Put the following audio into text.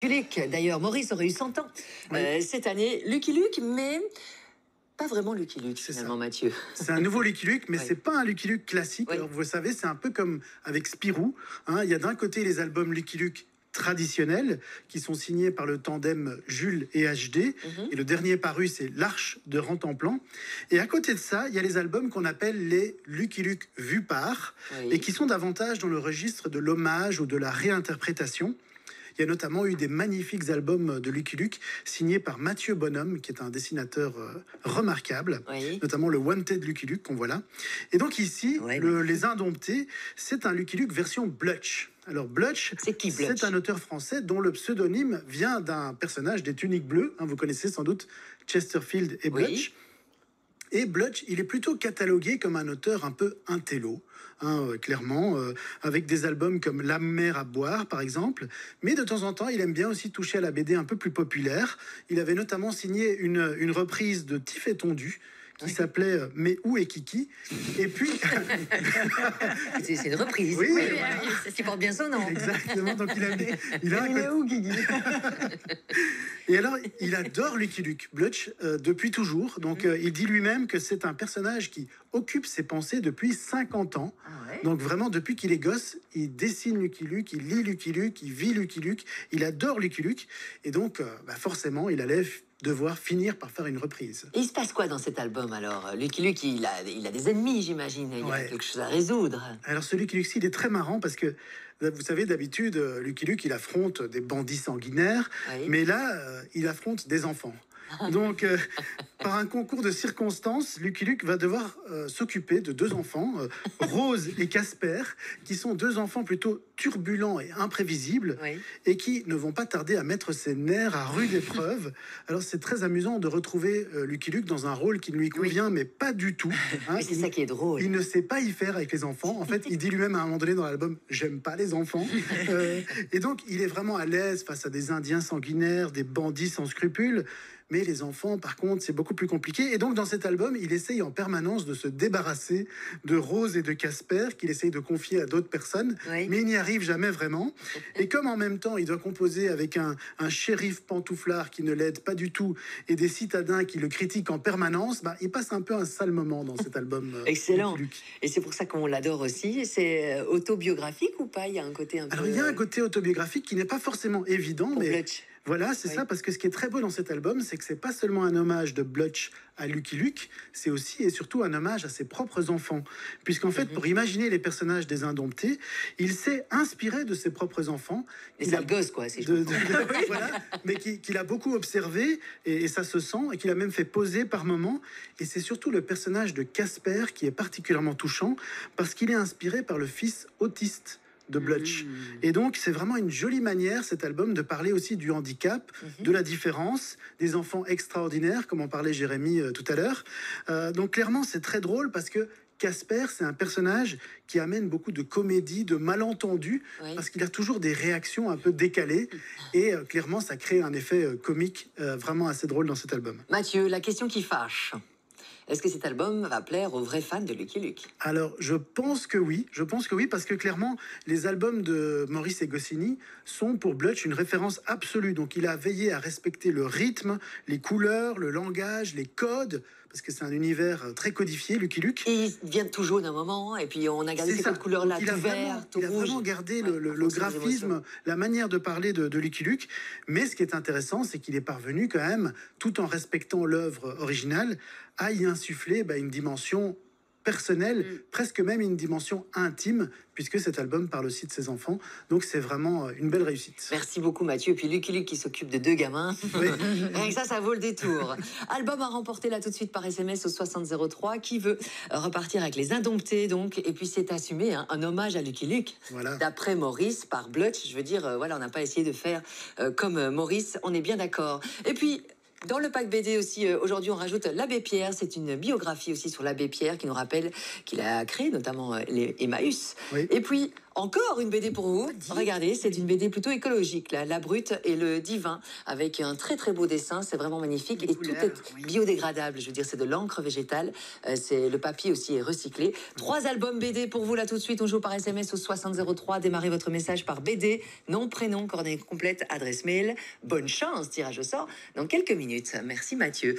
Luke, d'ailleurs, Maurice aurait eu 100 ans cette année. Lucky Luke, mais pas vraiment Lucky Luke, finalement, Mathieu. C'est un nouveau Lucky Luke, mais c'est pas un Lucky Luke classique. Oui. Alors, vous savez, c'est un peu comme avec Spirou. Hein. Il y a d'un côté les albums Lucky Luke traditionnels qui sont signés par le tandem Jules et HD. Et le dernier paru, c'est L'Arche de Rantanplan. Et à côté de ça, il y a les albums qu'on appelle les Lucky Luke vus par, et qui sont davantage dans le registre de l'hommage ou de la réinterprétation. Il y a notamment eu des magnifiques albums de Lucky Luke signés par Mathieu Bonhomme, qui est un dessinateur remarquable, notamment le Wanted Lucky Luke qu'on voit là. Et donc ici, Les Indomptés, c'est un Lucky Luke version Blutch. Alors Blutch, c'est un auteur français dont le pseudonyme vient d'un personnage des Tuniques Bleues. Hein, vous connaissez sans doute Chesterfield et Blutch. Et Blutch, il est plutôt catalogué comme un auteur un peu intello, hein, clairement, avec des albums comme La mer à boire, par exemple. Mais de temps en temps, il aime bien aussi toucher à la BD un peu plus populaire. Il avait notamment signé une reprise de Tif et Tondu, qui s'appelait Mais où est Kiki? Et puis... c'est une reprise. Oui, qui porte bien son nom. Exactement. Donc il est où Kiki? Et alors, il adore Lucky Luke, Blutch, depuis toujours. Donc, il dit lui-même que c'est un personnage qui occupe ses pensées depuis 50 ans. Donc, vraiment, depuis qu'il est gosse, il dessine Lucky Luke, il lit Lucky Luke, il vit Lucky Luke, il adore Lucky Luke. Et donc, forcément, il allait devoir finir par faire une reprise. Et il se passe quoi dans cet album, alors? Lucky Luke, il a des ennemis, j'imagine. Il y a quelque chose à résoudre. Alors, ce Lucky Luke-ci, il est très marrant parce que, vous savez, d'habitude, Lucky Luke, il affronte des bandits sanguinaires, mais là, il affronte des enfants. Donc, par un concours de circonstances, Lucky Luke va devoir s'occuper de deux enfants, Rose et Casper, qui sont deux enfants plutôt turbulents et imprévisibles, et qui ne vont pas tarder à mettre ses nerfs à rude épreuve. Alors, c'est très amusant de retrouver Lucky Luke dans un rôle qui ne lui convient, mais pas du tout. Hein. C'est ça qui est drôle. Il ne sait pas y faire avec les enfants. En fait, il dit lui-même à un moment donné dans l'album « J'aime pas les enfants ». Et donc, il est vraiment à l'aise face à des Indiens sanguinaires, des bandits sans scrupules. Mais les enfants, par contre, c'est beaucoup plus compliqué. Et donc, dans cet album, il essaye en permanence de se débarrasser de Rose et de Casper, qu'il essaye de confier à d'autres personnes. Mais il n'y arrive jamais vraiment. Et comme en même temps, il doit composer avec un shérif pantouflard qui ne l'aide pas du tout et des citadins qui le critiquent en permanence, il passe un peu un sale moment dans cet album. Excellent. Et c'est pour ça qu'on l'adore aussi. C'est autobiographique ou pas? Il y a un côté un peu... Alors, il y a un côté autobiographique qui n'est pas forcément évident, mais... Blutch. Voilà, c'est ça, parce que ce qui est très beau dans cet album, c'est que c'est pas seulement un hommage de Blutch à Lucky Luke, c'est aussi et surtout un hommage à ses propres enfants. Puisqu'en fait, pour imaginer les personnages des Indomptés, il s'est inspiré de ses propres enfants. Des sales gosses, quoi. Voilà, mais qu'il a beaucoup observé, et ça se sent, et qu'il a même fait poser par moments. Et c'est surtout le personnage de Casper qui est particulièrement touchant, parce qu'il est inspiré par le fils autiste de Blutch. Et donc, c'est vraiment une jolie manière, cet album, de parler aussi du handicap, de la différence, des enfants extraordinaires, comme en parlait Jérémy tout à l'heure. Donc, clairement, c'est très drôle parce que Casper, c'est un personnage qui amène beaucoup de comédie, de malentendus, parce qu'il a toujours des réactions un peu décalées. Et clairement, ça crée un effet comique vraiment assez drôle dans cet album. Mathieu, la question qui fâche. Est-ce que cet album va plaire aux vrais fans de Lucky Luke? Alors, je pense que oui, parce que clairement, les albums de Maurice et Goscinny sont pour Blutch une référence absolue. Donc, il a veillé à respecter le rythme, les couleurs, le langage, les codes, parce que c'est un univers très codifié, Lucky Luke. Et il vient tout jaune à un moment, et puis on a gardé ces codes couleurs-là, tout vert, tout rouge. Il a vraiment gardé le graphisme, la manière de parler de Lucky Luke. Mais ce qui est intéressant, c'est qu'il est parvenu quand même, tout en respectant l'œuvre originale, à y insuffler une dimension personnelle, presque même une dimension intime, puisque cet album parle aussi de ses enfants. Donc c'est vraiment une belle réussite. Merci beaucoup Mathieu. Et puis Lucky Luke qui s'occupe de deux gamins. Rien que ça vaut le détour. Album à remporter là tout de suite par SMS au 6003. Qui veut repartir avec Les Indomptés donc. Et puis c'est assumé, un hommage à Lucky Luke. Voilà. D'après Maurice, par Blutch. Je veux dire, on n'a pas essayé de faire comme Maurice. On est bien d'accord. Et puis... Dans le pack BD aussi, aujourd'hui, on rajoute l'abbé Pierre. C'est une biographie aussi sur l'abbé Pierre qui nous rappelle qu'il a créé notamment les Emmaüs. Oui. Et puis, encore une BD pour vous. Regardez, c'est une BD plutôt écologique, là, La Brute et le Divin, avec un très très beau dessin. C'est vraiment magnifique. Les Et couleurs, tout est oui. biodégradable. Je veux dire, c'est de l'encre végétale. C'est le papier aussi est recyclé. 3 albums BD pour vous là tout de suite. On joue par SMS au 6003. Démarrez votre message par BD, nom, prénom, coordonnée complète, adresse mail. Bonne chance, tirage au sort dans quelques minutes. Merci Mathieu.